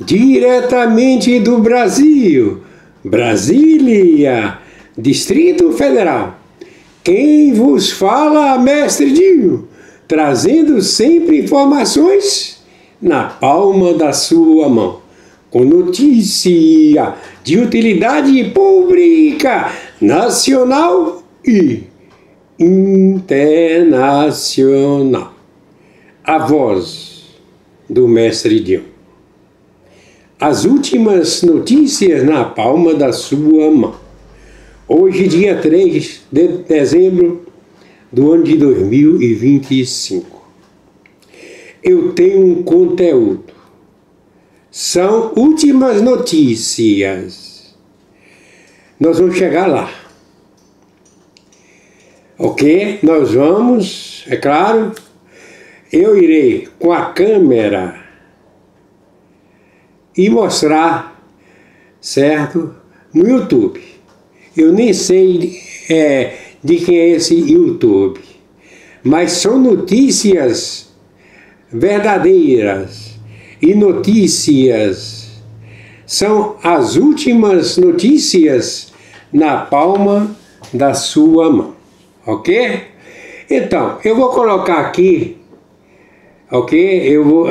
Diretamente do Brasil, Brasília, Distrito Federal. Quem vos fala, Mestre Dinho, trazendo sempre informações na palma da sua mão, com notícia de utilidade pública, nacional e internacional. A voz do Mestre Dinho. As últimas notícias na palma da sua mão. Hoje, dia 3 de dezembro do ano de 2025. Eu tenho um conteúdo. São últimas notícias. Nós vamos chegar lá. Ok? Nós vamos, é claro, eu irei com a câmera e mostrar, certo? No YouTube. Eu nem sei de quem é esse YouTube, mas são notícias verdadeiras e notícias, são as últimas notícias na palma da sua mão, ok? Então, eu vou colocar aqui, ok? Eu vou,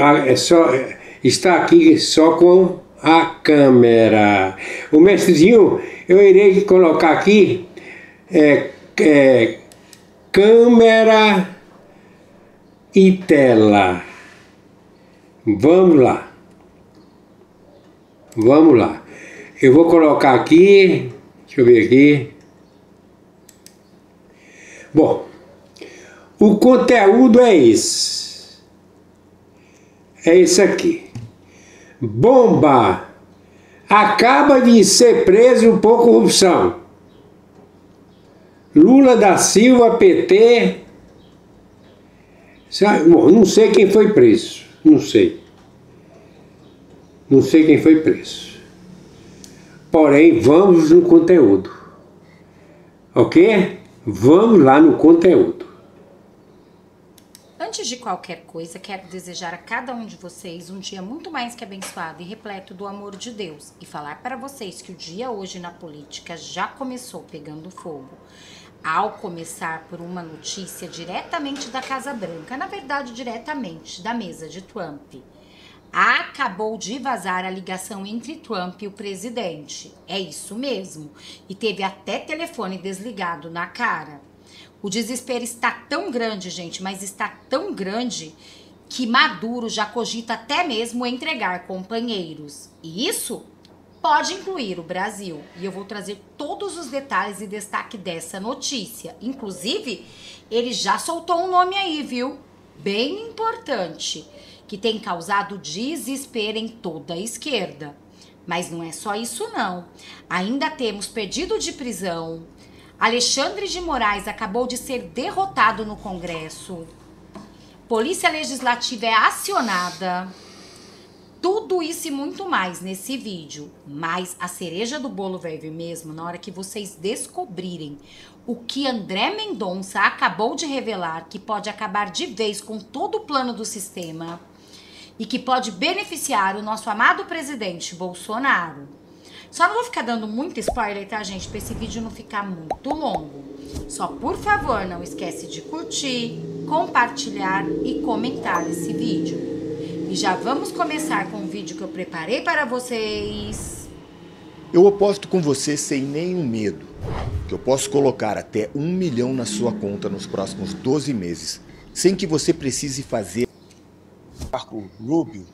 está aqui só com a câmera. O mestrezinho, eu irei colocar aqui câmera e tela. Vamos lá. Vamos lá. Eu vou colocar aqui, deixa eu ver aqui. Bom, o conteúdo é esse. É esse aqui. Bomba acaba de ser preso por corrupção. Lula da Silva, PT. Bom, não sei quem foi preso. Não sei. Não sei quem foi preso. Porém, vamos no conteúdo. Ok? Vamos lá no conteúdo. Antes de qualquer coisa, quero desejar a cada um de vocês um dia muito mais que abençoado e repleto do amor de Deus. E falar para vocês que o dia hoje na política já começou pegando fogo. Ao começar por uma notícia diretamente da Casa Branca, na verdade diretamente da mesa de Trump. Acabou de vazar a ligação entre Trump e o presidente. É isso mesmo. E teve até telefone desligado na cara. O desespero está tão grande, gente, mas está tão grande que Maduro já cogita até mesmo entregar companheiros. E isso pode incluir o Brasil. E eu vou trazer todos os detalhes e destaque dessa notícia. Inclusive, ele já soltou um nome aí, viu? Bem importante, que tem causado desespero em toda a esquerda. Mas não é só isso, não. Ainda temos pedido de prisão. Alexandre de Moraes acabou de ser derrotado no Congresso. Polícia Legislativa é acionada. Tudo isso e muito mais nesse vídeo. Mas a cereja do bolo vai vir mesmo na hora que vocês descobrirem o que André Mendonça acabou de revelar, que pode acabar de vez com todo o plano do sistema e que pode beneficiar o nosso amado presidente Bolsonaro. Só não vou ficar dando muito spoiler, tá, gente? Pra esse vídeo não ficar muito longo. Só, por favor, não esquece de curtir, compartilhar e comentar esse vídeo. E já vamos começar com o vídeo que eu preparei para vocês. Eu aposto com você sem nenhum medo que eu posso colocar até 1 milhão na sua conta nos próximos 12 meses, sem que você precise fazer. Marco Rubio,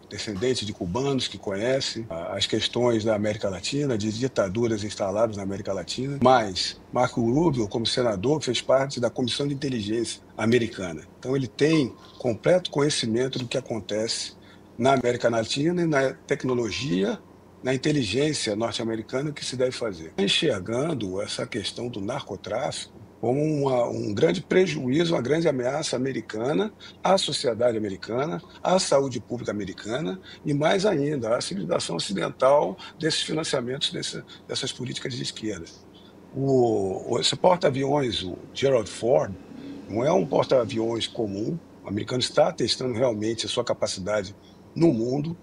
descendente de cubanos que conhece as questões da América Latina, de ditaduras instaladas na América Latina. Mas Marco Rubio, como senador, fez parte da Comissão de Inteligência americana. Então ele tem completo conhecimento do que acontece na América Latina e na tecnologia, na inteligência norte-americana que se deve fazer. Enxergando essa questão do narcotráfico como um grande prejuízo, uma grande ameaça americana à sociedade americana, à saúde pública americana e, mais ainda, à civilização ocidental desses financiamentos dessas políticas de esquerda. Esse porta-aviões, o Gerald Ford, não é um porta-aviões comum. O americano está testando realmente a sua capacidade no mundo.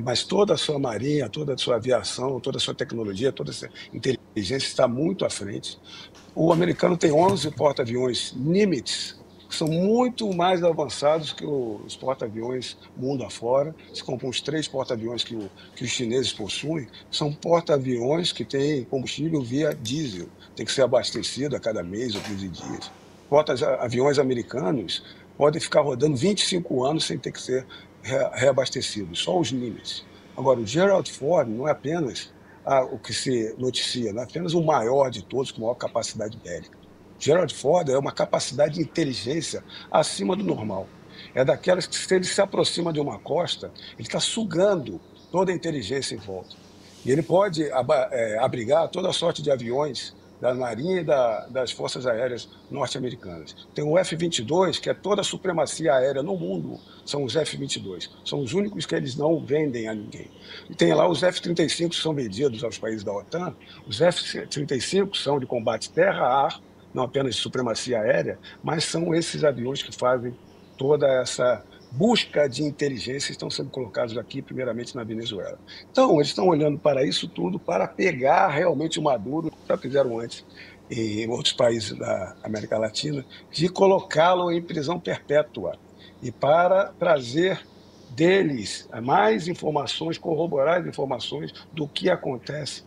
mas toda a sua marinha, toda a sua aviação, toda a sua tecnologia, toda a sua inteligência está muito à frente. O americano tem 11 porta-aviões Nimitz, que são muito mais avançados que os porta-aviões mundo afora. Se compram os 3 porta-aviões que os chineses possuem, são porta-aviões que têm combustível via diesel, tem que ser abastecido a cada mês ou 15 dias. Porta-aviões americanos podem ficar rodando 25 anos sem ter que ser reabastecidos, só os Nimitz. Agora, o Gerald Ford não é apenas o que se noticia, não é apenas o maior de todos, com maior capacidade bélica. Gerald Ford é uma capacidade de inteligência acima do normal. É daquelas que, se ele se aproxima de uma costa, ele está sugando toda a inteligência em volta. E ele pode abrigar toda a sorte de aviões da Marinha e das Forças Aéreas norte-americanas. Tem o F-22, que é toda a supremacia aérea no mundo, são os F-22. São os únicos que eles não vendem a ninguém. E tem lá os F-35, que são vendidos aos países da OTAN. Os F-35 são de combate terra-ar, não apenas de supremacia aérea, mas são esses aviões que fazem toda essa busca de inteligência, estão sendo colocados aqui, primeiramente na Venezuela. Então, eles estão olhando para isso tudo para pegar realmente o Maduro, já fizeram antes em outros países da América Latina, de colocá-lo em prisão perpétua e para trazer deles mais informações, corroborar as informações do que acontece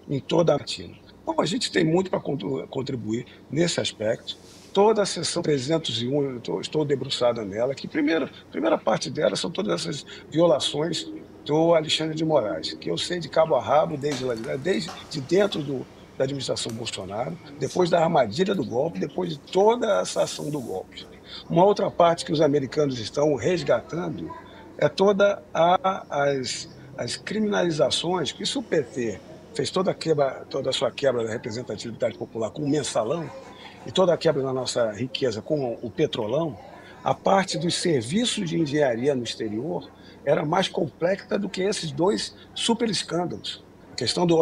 em toda a Latina. Bom, a gente tem muito para contribuir nesse aspecto. Toda a sessão 301, eu estou debruçada nela, que a primeira parte dela são todas essas violações do Alexandre de Moraes, que eu sei de cabo a rabo, desde dentro da administração Bolsonaro, depois da armadilha do golpe, depois de toda essa ação do golpe. Uma outra parte que os americanos estão resgatando é todas as criminalizações que o PT fez toda a sua quebra da representatividade popular com o mensalão e toda a quebra da nossa riqueza com o petrolão. A parte dos serviços de engenharia no exterior era mais complexa do que esses 2 super escândalos. A questão da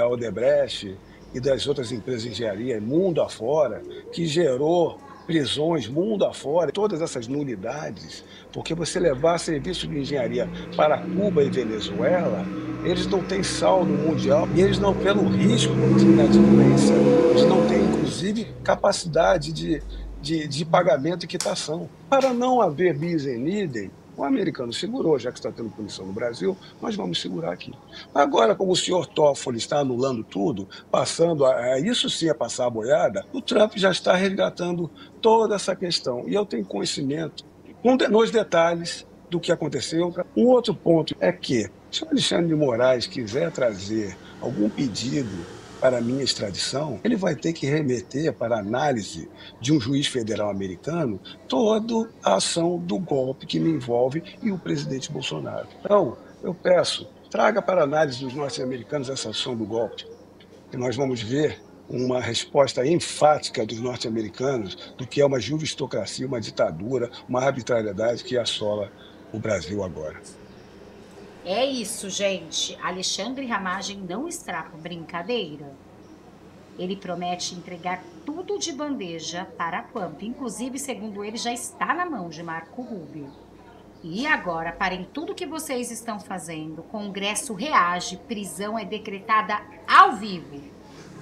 Odebrecht e das outras empresas de engenharia mundo afora, que gerou prisões mundo afora, todas essas nulidades, porque você levar serviço de engenharia para Cuba e Venezuela, eles não têm saldo mundial e eles não, pelo risco de inadimplência, eles não têm, inclusive, capacidade de pagamento e quitação. Para não haver bis in idem, o americano segurou, já que está tendo punição no Brasil, nós vamos segurar aqui. Agora, como o senhor Toffoli está anulando tudo, passando isso sim é passar a boiada, o Trump já está resgatando toda essa questão. E eu tenho conhecimento nos detalhes do que aconteceu. Um outro ponto é que, se o Alexandre de Moraes quiser trazer algum pedido para a minha extradição, ele vai ter que remeter para a análise de um juiz federal americano toda a ação do golpe que me envolve e o presidente Bolsonaro. Então, eu peço, traga para a análise dos norte-americanos essa ação do golpe, que nós vamos ver uma resposta enfática dos norte-americanos do que é uma juristocracia, uma ditadura, uma arbitrariedade que assola o Brasil agora. É isso, gente. Alexandre Ramagem não está com brincadeira. Ele promete entregar tudo de bandeja para a Trump. Inclusive, segundo ele, já está na mão de Marco Rubio. E agora, parem tudo o que vocês estão fazendo. O Congresso reage, prisão é decretada ao vivo.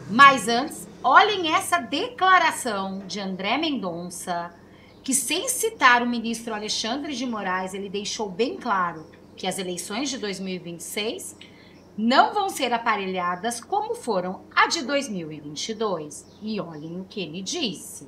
Mas antes, olhem essa declaração de André Mendonça, que sem citar o ministro Alexandre de Moraes, ele deixou bem claro que as eleições de 2026 não vão ser aparelhadas como foram a de 2022. E olhem o que ele disse.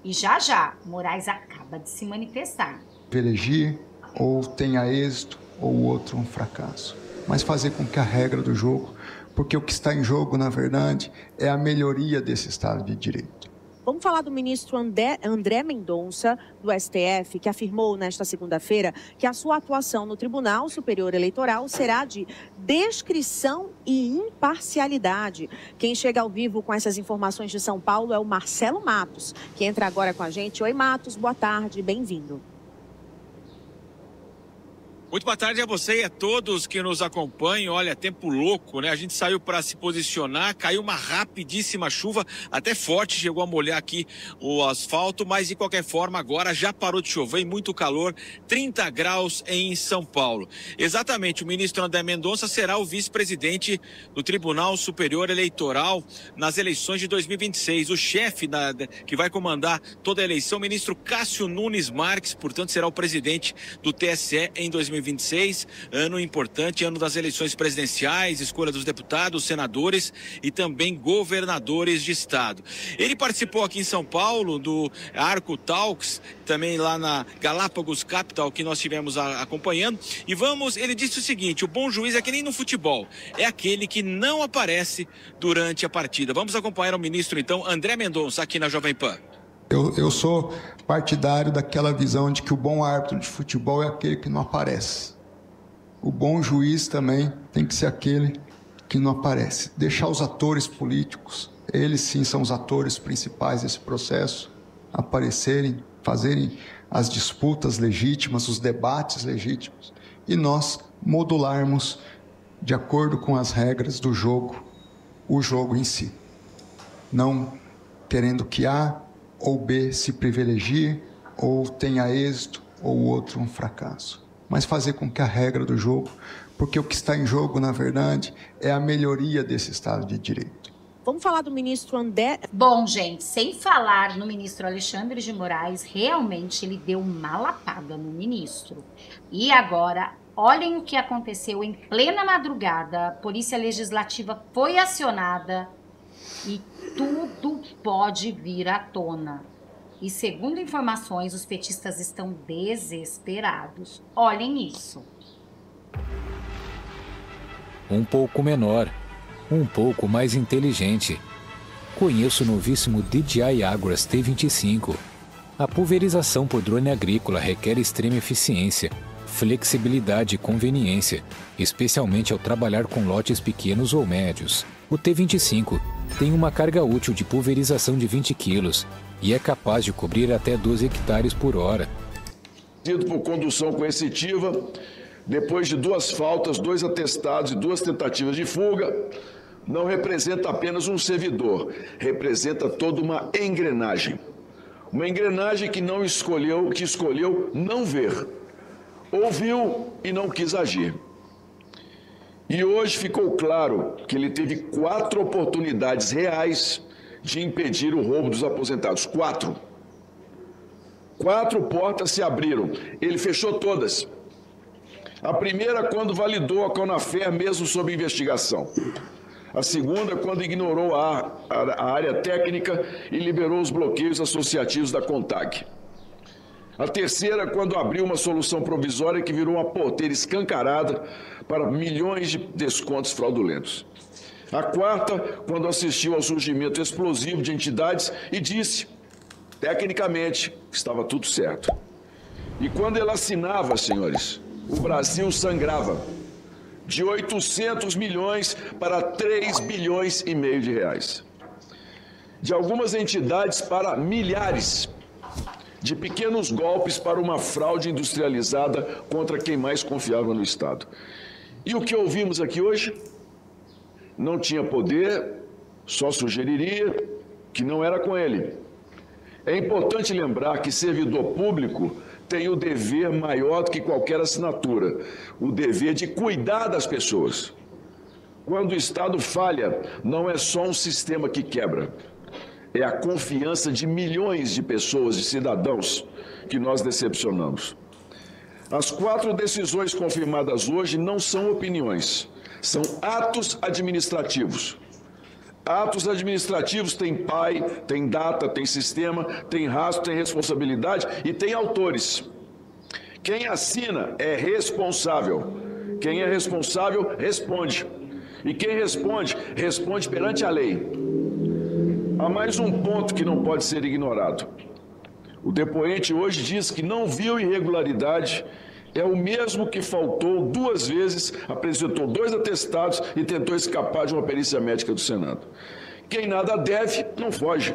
E já, Moraes acaba de se manifestar. Elegir, ou tenha êxito, ou o outro um fracasso. Mas fazer com que a regra do jogo, porque o que está em jogo, na verdade, é a melhoria desse Estado de Direito. Vamos falar do ministro André Mendonça, do STF, que afirmou nesta segunda-feira que a sua atuação no Tribunal Superior Eleitoral será de descrição e imparcialidade. Quem chega ao vivo com essas informações de São Paulo é o Marcelo Matos, que entra agora com a gente. Oi, Matos, boa tarde, bem-vindo. Muito boa tarde a você e a todos que nos acompanham. Olha, tempo louco, né? A gente saiu para se posicionar, caiu uma rapidíssima chuva, até forte, chegou a molhar aqui o asfalto, mas de qualquer forma agora já parou de chover e muito calor, 30 graus em São Paulo. Exatamente, o ministro André Mendonça será o vice-presidente do Tribunal Superior Eleitoral nas eleições de 2026. O chefe que vai comandar toda a eleição, o ministro Cássio Nunes Marques, portanto será o presidente do TSE em 2026, ano importante, ano das eleições presidenciais, escolha dos deputados, senadores e também governadores de estado. Ele participou aqui em São Paulo do Arco Talks, também lá na Galápagos Capital, que nós estivemos acompanhando, e ele disse o seguinte: o bom juiz é que nem no futebol, é aquele que não aparece durante a partida. Vamos acompanhar o ministro então, André Mendonça, aqui na Jovem Pan. Eu sou partidário daquela visão de que o bom árbitro de futebol é aquele que não aparece. O bom juiz também tem que ser aquele que não aparece. Deixar os atores políticos, eles sim são os atores principais desse processo, aparecerem, fazerem as disputas legítimas, os debates legítimos, e nós modularmos de acordo com as regras do jogo, o jogo em si. Não querendo que A ou B se privilegie, ou tenha êxito, ou o outro um fracasso. Mas fazer com que a regra do jogo, porque o que está em jogo, na verdade, é a melhoria desse Estado de Direito. Vamos falar do ministro André... Bom, gente, sem falar no ministro Alexandre de Moraes, realmente ele deu uma lapada no ministro. E agora, olhem o que aconteceu em plena madrugada. A Polícia Legislativa foi acionada e tudo pode vir à tona. E segundo informações, os petistas estão desesperados. Olhem isso. Um pouco menor, um pouco mais inteligente. Conheço o novíssimo DJI Agras T25. A pulverização por drone agrícola requer extrema eficiência, flexibilidade e conveniência, especialmente ao trabalhar com lotes pequenos ou médios. O T25 tem uma carga útil de pulverização de 20 quilos e é capaz de cobrir até 12 hectares por hora. Por condução coercitiva, depois de 2 faltas, 2 atestados e 2 tentativas de fuga, não representa apenas um servidor, representa toda uma engrenagem. Uma engrenagem que escolheu não ver, ouviu e não quis agir. E hoje ficou claro que ele teve 4 oportunidades reais de impedir o roubo dos aposentados. 4. 4 portas se abriram. Ele fechou todas. A primeira, quando validou a Conafer, mesmo sob investigação. A segunda, quando ignorou a área técnica e liberou os bloqueios associativos da CONTAG. A terceira, quando abriu uma solução provisória que virou uma porteira escancarada para milhões de descontos fraudulentos. A quarta, quando assistiu ao surgimento explosivo de entidades e disse, tecnicamente, que estava tudo certo. E quando ele assinava, senhores, o Brasil sangrava de 800 milhões para 3 bilhões e meio de reais. De algumas entidades para milhares. De pequenos golpes para uma fraude industrializada contra quem mais confiava no Estado. E o que ouvimos aqui hoje? Não tinha poder, só sugeriria que não era com ele. É importante lembrar que servidor público tem o dever maior do que qualquer assinatura, o dever de cuidar das pessoas. Quando o Estado falha, não é só um sistema que quebra. É a confiança de milhões de pessoas, de cidadãos, que nós decepcionamos. As 4 decisões confirmadas hoje não são opiniões, são atos administrativos. Atos administrativos têm pai, tem data, tem sistema, tem rastro, tem responsabilidade e tem autores. Quem assina é responsável. Quem é responsável, responde. E quem responde, responde perante a lei. Há mais um ponto que não pode ser ignorado. O depoente hoje diz que não viu irregularidade, é o mesmo que faltou 2 vezes, apresentou 2 atestados e tentou escapar de uma perícia médica do Senado. Quem nada deve, não foge.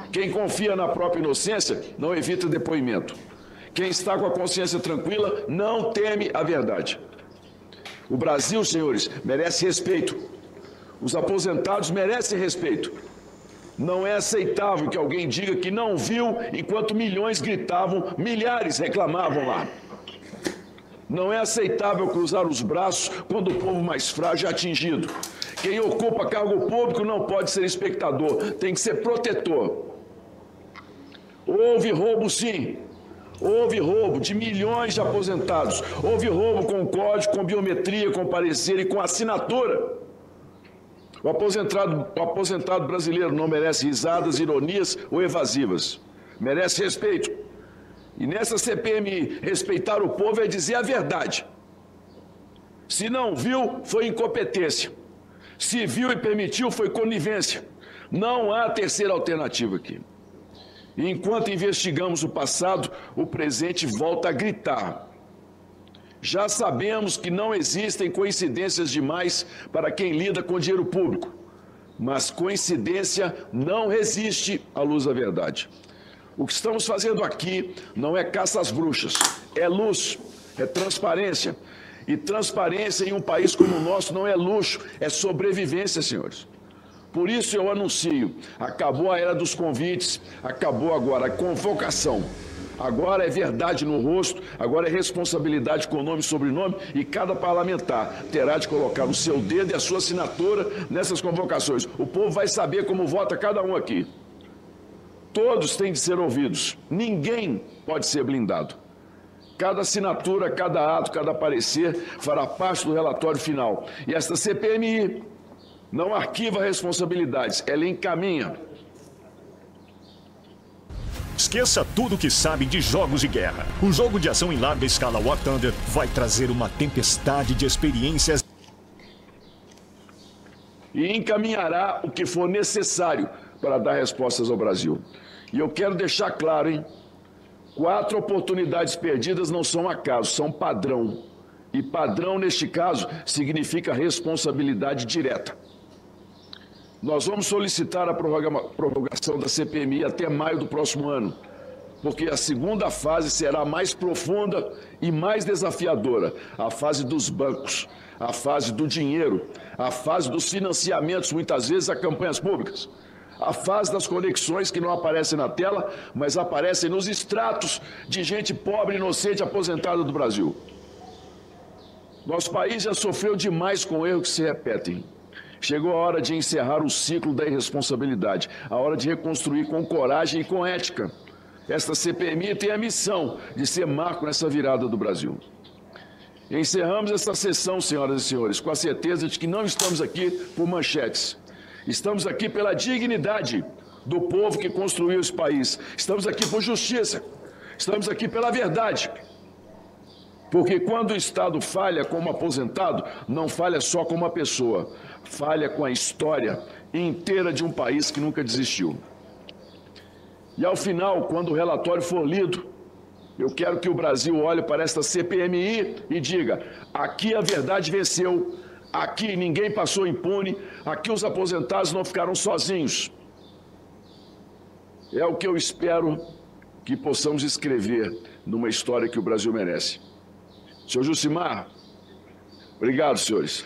Quem confia na própria inocência, não evita depoimento. Quem está com a consciência tranquila não teme a verdade. O Brasil, senhores, merece respeito. Os aposentados merecem respeito. Não é aceitável que alguém diga que não viu enquanto milhões gritavam, milhares reclamavam lá. Não é aceitável cruzar os braços quando o povo mais frágil é atingido. Quem ocupa cargo público não pode ser espectador, tem que ser protetor. Houve roubo, sim. Houve roubo de milhões de aposentados. Houve roubo com código, com biometria, com parecer e com assinatura. O aposentado brasileiro não merece risadas, ironias ou evasivas. Merece respeito. E nessa CPMI, respeitar o povo é dizer a verdade. Se não viu, foi incompetência. Se viu e permitiu, foi conivência. Não há terceira alternativa aqui. E enquanto investigamos o passado, o presente volta a gritar. Já sabemos que não existem coincidências demais para quem lida com dinheiro público. Mas coincidência não resiste à luz da verdade. O que estamos fazendo aqui não é caça às bruxas, é luz, é transparência. E transparência em um país como o nosso não é luxo, é sobrevivência, senhores. Por isso eu anuncio, acabou a era dos convites, acabou agora a convocação. Agora é verdade no rosto, agora é responsabilidade com nome e sobrenome e cada parlamentar terá de colocar o seu dedo e a sua assinatura nessas convocações. O povo vai saber como vota cada um aqui. Todos têm de ser ouvidos, ninguém pode ser blindado. Cada assinatura, cada ato, cada parecer fará parte do relatório final. E esta CPMI não arquiva responsabilidades, ela encaminha. Esqueça tudo o que sabe de jogos de guerra. O jogo de ação em larga escala War Thunder vai trazer uma tempestade de experiências e encaminhará o que for necessário para dar respostas ao Brasil. E eu quero deixar claro, hein? 4 oportunidades perdidas não são acaso, são padrão. E padrão, neste caso, significa responsabilidade direta. Nós vamos solicitar a prorrogação da CPMI até maio do próximo ano, porque a segunda fase será mais profunda e mais desafiadora. A fase dos bancos, a fase do dinheiro, a fase dos financiamentos, muitas vezes a campanhas públicas. A fase das conexões que não aparecem na tela, mas aparecem nos extratos de gente pobre, inocente, aposentada do Brasil. Nosso país já sofreu demais com erros que se repetem. Chegou a hora de encerrar o ciclo da irresponsabilidade, a hora de reconstruir com coragem e com ética. Esta CPMI tem a missão de ser marco nessa virada do Brasil. Encerramos esta sessão, senhoras e senhores, com a certeza de que não estamos aqui por manchetes. Estamos aqui pela dignidade do povo que construiu esse país. Estamos aqui por justiça. Estamos aqui pela verdade. Porque quando o Estado falha como aposentado, não falha só com uma pessoa, falha com a história inteira de um país que nunca desistiu. E ao final, quando o relatório for lido, eu quero que o Brasil olhe para esta CPMI e diga: aqui a verdade venceu, aqui ninguém passou impune, aqui os aposentados não ficaram sozinhos. É o que eu espero que possamos escrever numa história que o Brasil merece. Senhor Jucimar, obrigado, senhores,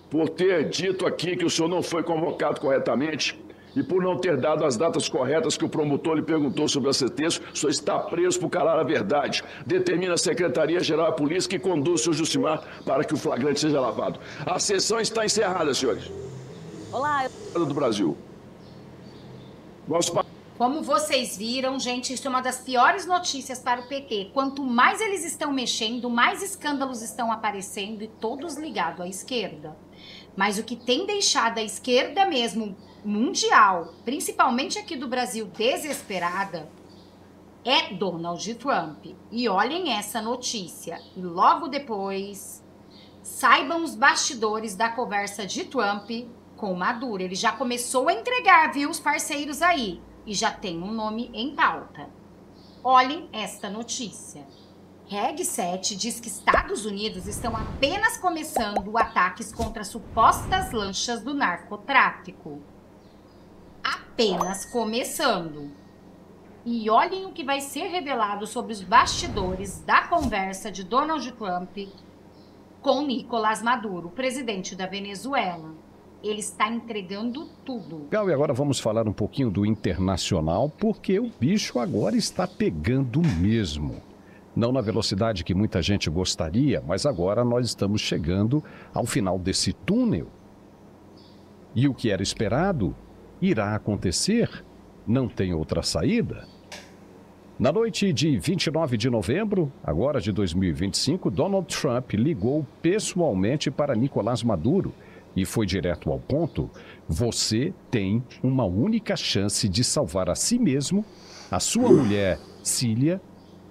por ter dito aqui que o senhor não foi convocado corretamente e por não ter dado as datas corretas que o promotor lhe perguntou sobre a sentença. O senhor está preso por calar a verdade. Determina a Secretaria-Geral da Polícia que conduz o senhor Jucimar para que o flagrante seja lavado. A sessão está encerrada, senhores. Olá. Do Brasil. Como vocês viram, gente, isso é uma das piores notícias para o PT. Quanto mais eles estão mexendo, mais escândalos estão aparecendo e todos ligados à esquerda. Mas o que tem deixado a esquerda mesmo mundial, principalmente aqui do Brasil, desesperada, é Donald Trump. E olhem essa notícia. E logo depois, saibam os bastidores da conversa de Trump com Maduro. Ele já começou a entregar, viu, os parceiros aí. E já tem um nome em pauta. Olhem esta notícia. Reg 7 diz que Estados Unidos estão apenas começando ataques contra supostas lanchas do narcotráfico. Apenas começando. E olhem o que vai ser revelado sobre os bastidores da conversa de Donald Trump com Nicolás Maduro, presidente da Venezuela. Ele está entregando tudo. Legal, e agora vamos falar um pouquinho do internacional, porque o bicho agora está pegando mesmo. Não na velocidade que muita gente gostaria, mas agora nós estamos chegando ao final desse túnel. E o que era esperado irá acontecer. Não tem outra saída. Na noite de 29 de novembro, agora de 2025, Donald Trump ligou pessoalmente para Nicolás Maduro e foi direto ao ponto. Você tem uma única chance de salvar a si mesmo, a sua mulher, Cília,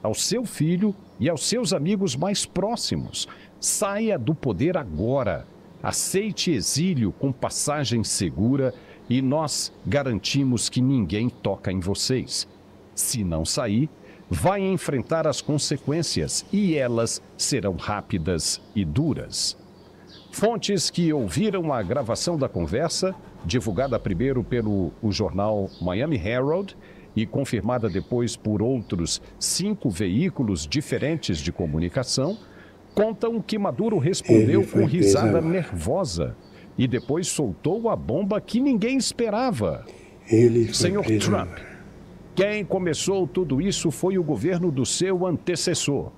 ao seu filho e aos seus amigos mais próximos. Saia do poder agora. Aceite exílio com passagem segura e nós garantimos que ninguém toca em vocês. Se não sair, vai enfrentar as consequências e elas serão rápidas e duras. Fontes que ouviram a gravação da conversa, divulgada primeiro pelo jornal Miami Herald e confirmada depois por outros 5 veículos diferentes de comunicação, contam que Maduro respondeu com risada nervosa e depois soltou a bomba que ninguém esperava. Senhor Trump, quem começou tudo isso foi o governo do seu antecessor.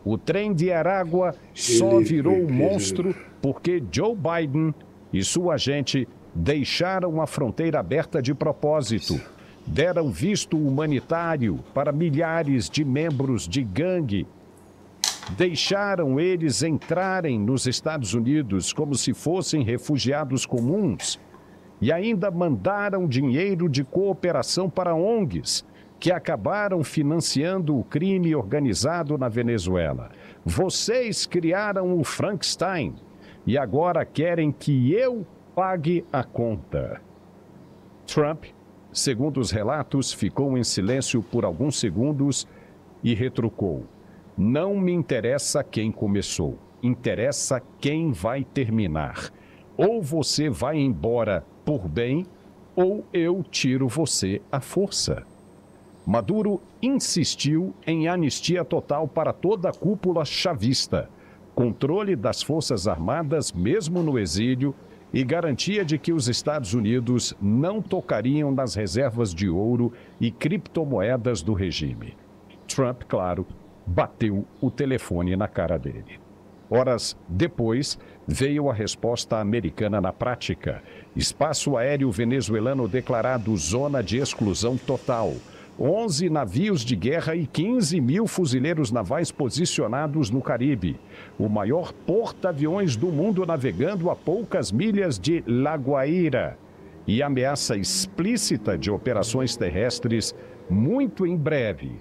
O trem de Aragua só virou um monstro porque Joe Biden e sua gente deixaram a fronteira aberta de propósito. Deram visto humanitário para milhares de membros de gangue. Deixaram eles entrarem nos Estados Unidos como se fossem refugiados comuns. E ainda mandaram dinheiro de cooperação para ONGs, que acabaram financiando o crime organizado na Venezuela. Vocês criaram o Frankenstein e agora querem que eu pague a conta. Trump, segundo os relatos, ficou em silêncio por alguns segundos e retrucou: não me interessa quem começou, interessa quem vai terminar. Ou você vai embora por bem, ou eu tiro você à força. Maduro insistiu em anistia total para toda a cúpula chavista, controle das Forças Armadas mesmo no exílio e garantia de que os Estados Unidos não tocariam nas reservas de ouro e criptomoedas do regime. Trump, claro, bateu o telefone na cara dele. Horas depois, veio a resposta americana na prática. Espaço aéreo venezuelano declarado zona de exclusão total. 11 navios de guerra e 15 mil fuzileiros navais posicionados no Caribe. O maior porta-aviões do mundo navegando a poucas milhas de La Guaira. E ameaça explícita de operações terrestres muito em breve.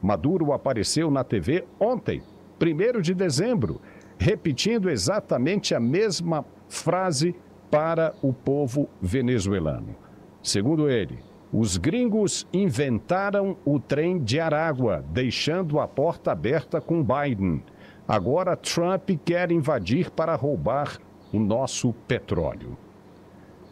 Maduro apareceu na TV ontem, 1º de dezembro, repetindo exatamente a mesma frase para o povo venezuelano. Segundo ele, os gringos inventaram o trem de Aragua, deixando a porta aberta com Biden. Agora Trump quer invadir para roubar o nosso petróleo.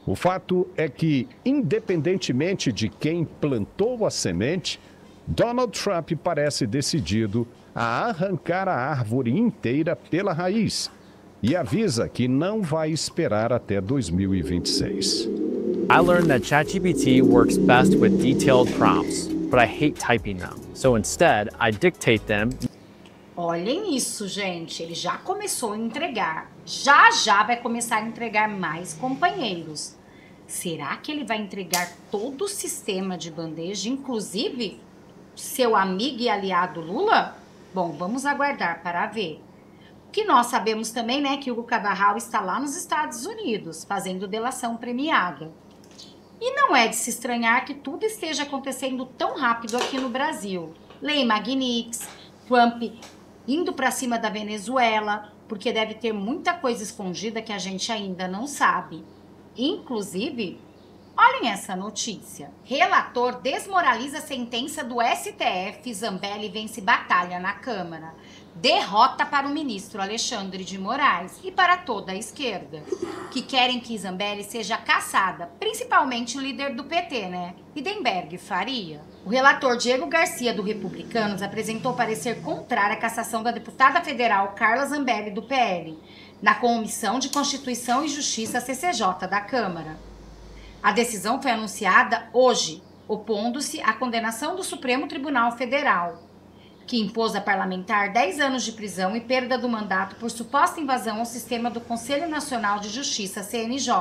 O fato é que, independentemente de quem plantou a semente, Donald Trump parece decidido a arrancar a árvore inteira pela raiz e avisa que não vai esperar até 2026. I learned that ChatGPT works best with detailed prompts, but I hate typing them. So instead, I dictate them. Olhem isso, gente. Ele já começou a entregar. Já vai começar a entregar mais companheiros. Será que ele vai entregar todo o sistema de bandeja, inclusive seu amigo e aliado Lula? Bom, vamos aguardar para ver. O que nós sabemos também, né, que Hugo Cabarral está lá nos Estados Unidos, fazendo delação premiada. E não é de se estranhar que tudo esteja acontecendo tão rápido aqui no Brasil. Lei Magnitsky, Trump indo para cima da Venezuela, porque deve ter muita coisa escondida que a gente ainda não sabe. Inclusive, olhem essa notícia. Relator desmoraliza a sentença do STF, Zambelli vence batalha na Câmara. Derrota para o ministro Alexandre de Moraes e para toda a esquerda, que querem que Zambelli seja caçada, principalmente o líder do PT, né? Lindenberg Faria. O relator Diego Garcia, do Republicanos, apresentou parecer contrário à cassação da deputada federal Carla Zambelli, do PL, na Comissão de Constituição e Justiça, CCJ, da Câmara. A decisão foi anunciada hoje, opondo-se à condenação do Supremo Tribunal Federal, que impôs a parlamentar 10 anos de prisão e perda do mandato por suposta invasão ao sistema do Conselho Nacional de Justiça, CNJ.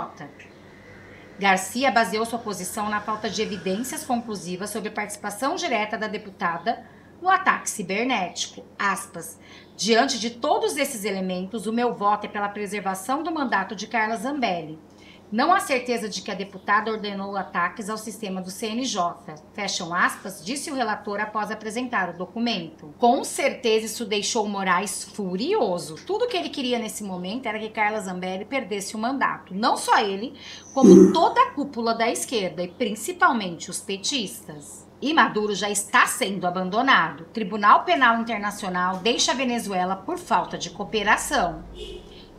Garcia baseou sua posição na falta de evidências conclusivas sobre a participação direta da deputada no ataque cibernético. Aspas, diante de todos esses elementos, o meu voto é pela preservação do mandato de Carla Zambelli. Não há certeza de que a deputada ordenou ataques ao sistema do CNJ. Fecham aspas, disse o relator após apresentar o documento. Com certeza isso deixou Moraes furioso. Tudo que ele queria nesse momento era que Carla Zambelli perdesse o mandato. Não só ele, como toda a cúpula da esquerda e principalmente os petistas. E Maduro já está sendo abandonado. O Tribunal Penal Internacional deixa a Venezuela por falta de cooperação.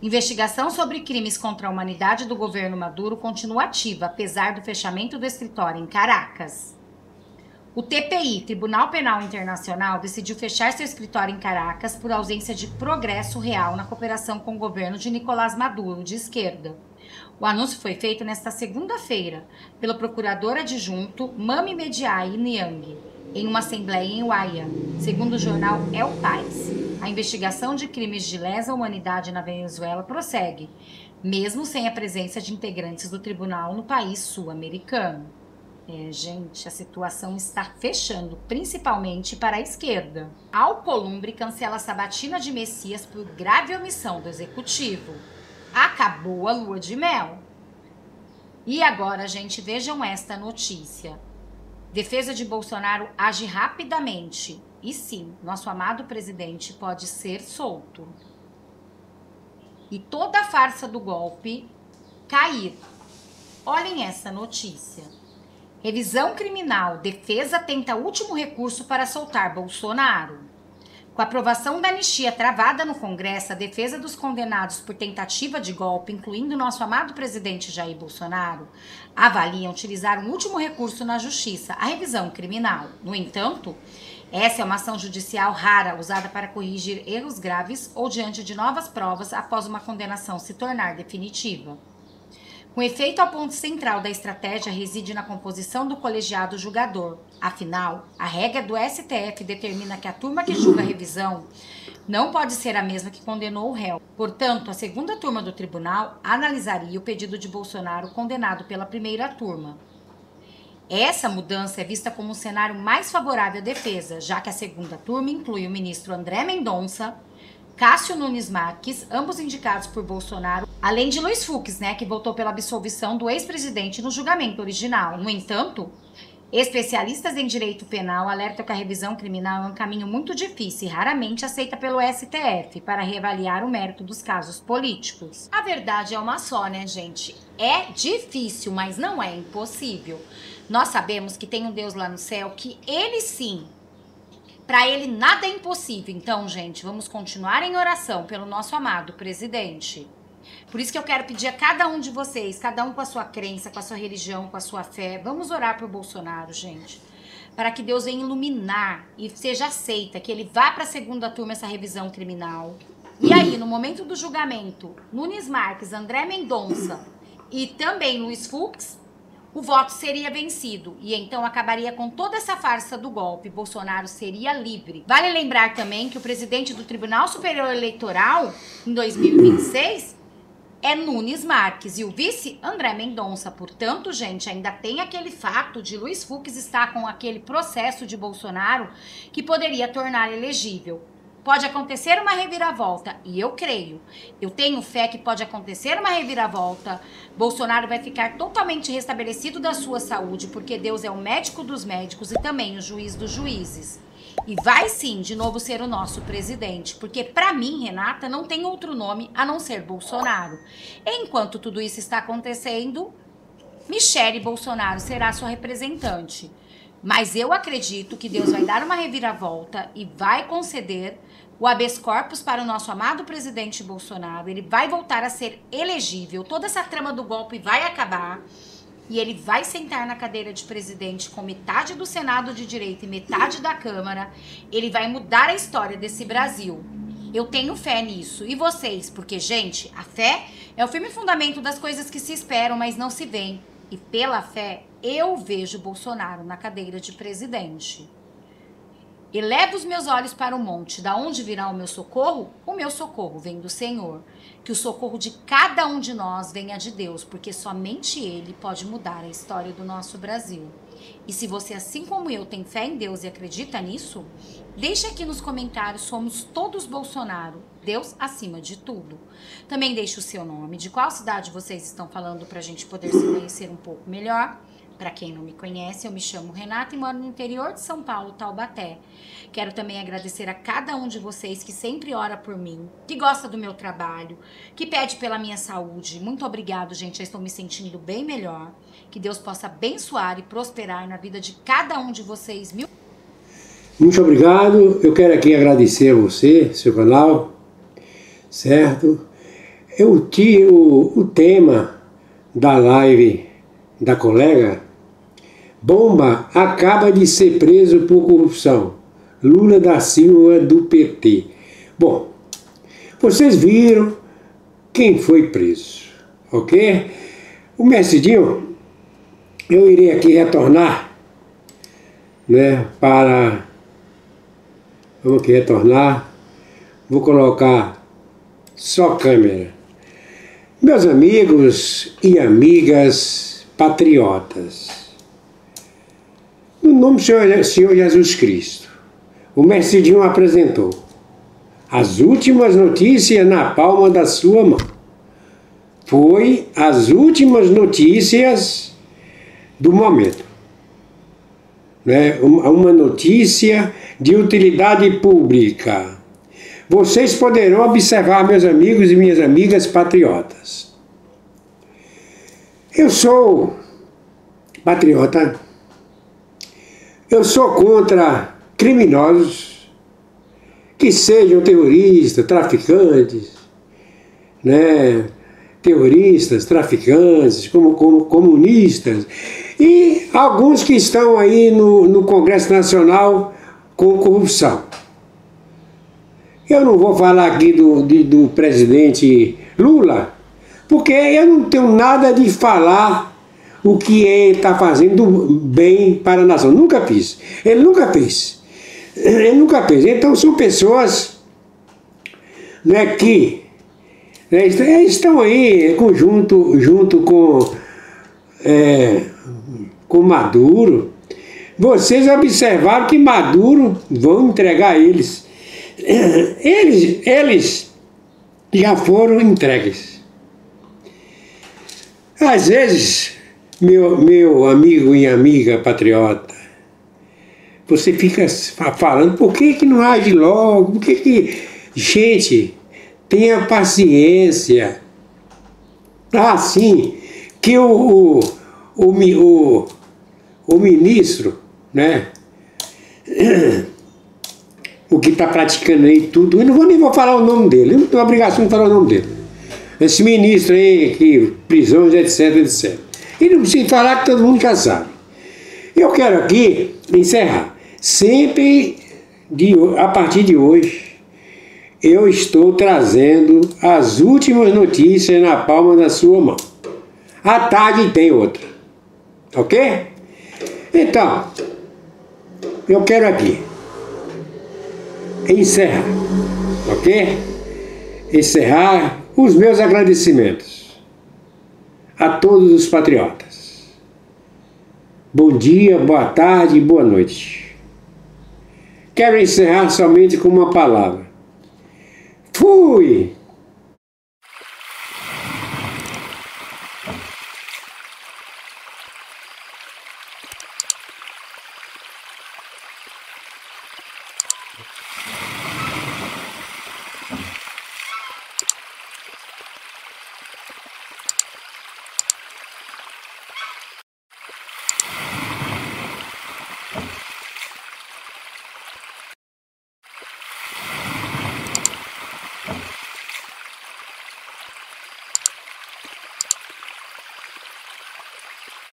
Investigação sobre crimes contra a humanidade do governo Maduro continua ativa, apesar do fechamento do escritório em Caracas. O TPI, Tribunal Penal Internacional, decidiu fechar seu escritório em Caracas por ausência de progresso real na cooperação com o governo de Nicolás Maduro, de esquerda. O anúncio foi feito nesta segunda-feira pelo procurador adjunto Mami Mediai Niang, em uma assembleia em Huaya, segundo o jornal El País. A investigação de crimes de lesa humanidade na Venezuela prossegue, mesmo sem a presença de integrantes do tribunal no país sul-americano. Gente, a situação está fechando, principalmente para a esquerda. Alcolumbre cancela a sabatina de Messias por grave omissão do executivo. Acabou a lua de mel. E agora, gente, vejam esta notícia. Defesa de Bolsonaro age rapidamente. E sim, nosso amado presidente pode ser solto. E toda a farsa do golpe cair. Olhem essa notícia. Revisão criminal. Defesa tenta último recurso para soltar Bolsonaro. Com a aprovação da anistia travada no Congresso, a defesa dos condenados por tentativa de golpe, incluindo nosso amado presidente Jair Bolsonaro, avaliam utilizar um último recurso na Justiça, a revisão criminal. No entanto, essa é uma ação judicial rara, usada para corrigir erros graves ou diante de novas provas após uma condenação se tornar definitiva. Com efeito, ao ponto central da estratégia reside na composição do colegiado julgador. Afinal, a regra do STF determina que a turma que julga a revisão não pode ser a mesma que condenou o réu. Portanto, a segunda turma do tribunal analisaria o pedido de Bolsonaro condenado pela primeira turma. Essa mudança é vista como um cenário mais favorável à defesa, já que a segunda turma inclui o ministro André Mendonça, Cássio Nunes Marques, ambos indicados por Bolsonaro, além de Luiz Fux, que votou pela absolvição do ex-presidente no julgamento original. No entanto, especialistas em direito penal alertam que a revisão criminal é um caminho muito difícil e raramente aceita pelo STF para reavaliar o mérito dos casos políticos. A verdade é uma só, né, gente? É difícil, mas não é impossível. Nós sabemos que tem um Deus lá no céu que ele sim, para ele nada é impossível. Então, gente, vamos continuar em oração pelo nosso amado presidente. Por isso que eu quero pedir a cada um de vocês, cada um com a sua crença, com a sua religião, com a sua fé, vamos orar por Bolsonaro, gente. Para que Deus venha iluminar e seja aceita, que ele vá para a segunda turma essa revisão criminal. E aí, no momento do julgamento, Nunes Marques, André Mendonça e também Luiz Fux, o voto seria vencido e então acabaria com toda essa farsa do golpe. Bolsonaro seria livre. Vale lembrar também que o presidente do Tribunal Superior Eleitoral, em 2026, é Nunes Marques e o vice André Mendonça. Portanto, gente, ainda tem aquele fato de Luiz Fux estar com aquele processo de Bolsonaro que poderia tornar elegível. Pode acontecer uma reviravolta, e eu creio, eu tenho fé que pode acontecer uma reviravolta. Bolsonaro vai ficar totalmente restabelecido da sua saúde, porque Deus é o médico dos médicos e também o juiz dos juízes. E vai sim, de novo, ser o nosso presidente, porque para mim, Renata, não tem outro nome a não ser Bolsonaro. Enquanto tudo isso está acontecendo, Michele Bolsonaro será sua representante. Mas eu acredito que Deus vai dar uma reviravolta e vai conceder o habeas corpus para o nosso amado presidente Bolsonaro. Ele vai voltar a ser elegível. Toda essa trama do golpe vai acabar. E ele vai sentar na cadeira de presidente com metade do Senado de direita e metade da Câmara. Ele vai mudar a história desse Brasil. Eu tenho fé nisso. E vocês? Porque, gente, a fé é o firme fundamento das coisas que se esperam, mas não se veem. E pela fé, eu vejo Bolsonaro na cadeira de presidente. Elevo os meus olhos para o monte, da onde virá o meu socorro? O meu socorro vem do Senhor. Que o socorro de cada um de nós venha de Deus, porque somente Ele pode mudar a história do nosso Brasil. E se você, assim como eu, tem fé em Deus e acredita nisso, deixe aqui nos comentários, somos todos Bolsonaro, Deus acima de tudo. Também deixe o seu nome, de qual cidade vocês estão falando para a gente poder se conhecer um pouco melhor. Para quem não me conhece, eu me chamo Renata e moro no interior de São Paulo, Taubaté. Quero também agradecer a cada um de vocês que sempre ora por mim, que gosta do meu trabalho, que pede pela minha saúde. Muito obrigado, gente. Eu estou me sentindo bem melhor. Que Deus possa abençoar e prosperar na vida de cada um de vocês. Muito obrigado. Eu quero aqui agradecer a você, seu canal, certo? O tema da live da colega: Bomba acaba de ser preso por corrupção. Lula da Silva do PT. Bom, vocês viram quem foi preso, ok? O Mestrinho, eu irei aqui retornar, né, para... Vamos aqui retornar. Vou colocar só câmera. Meus amigos e amigas patriotas, no nome do Senhor Jesus Cristo, o Mestrinho apresentou as últimas notícias na palma da sua mão. Foi as últimas notícias do momento, né? Uma notícia de utilidade pública. Vocês poderão observar, meus amigos e minhas amigas patriotas. Eu sou patriota. Eu sou contra criminosos, que sejam terroristas, traficantes, né? Terroristas, traficantes, como comunistas, e alguns que estão aí no Congresso Nacional com corrupção. Eu não vou falar aqui do presidente Lula, porque eu não tenho nada de falar o que ele está fazendo bem para a nação. Nunca fiz. Ele nunca fez. Ele nunca fez. Então são pessoas, né, que, né, estão aí junto com Maduro. Vocês observaram que Maduro vão entregar eles. Eles já foram entregues. Às vezes, meu amigo e amiga patriota, você fica falando, por que não age logo? Por que... Gente, tenha paciência. Assim que o ministro, né, o que está praticando aí tudo, eu nem vou falar o nome dele, eu não tenho obrigação de falar o nome dele. Esse ministro aí, que prisões, etc, etc. E não precisa falar, que todo mundo já sabe. Eu quero aqui encerrar. Sempre, a partir de hoje, eu estou trazendo as últimas notícias na palma da sua mão. À tarde tem outra. Ok? Então, eu quero aqui encerrar. Ok? Encerrar os meus agradecimentos a todos os patriotas. Bom dia, boa tarde e boa noite. Quero encerrar somente com uma palavra. Fui!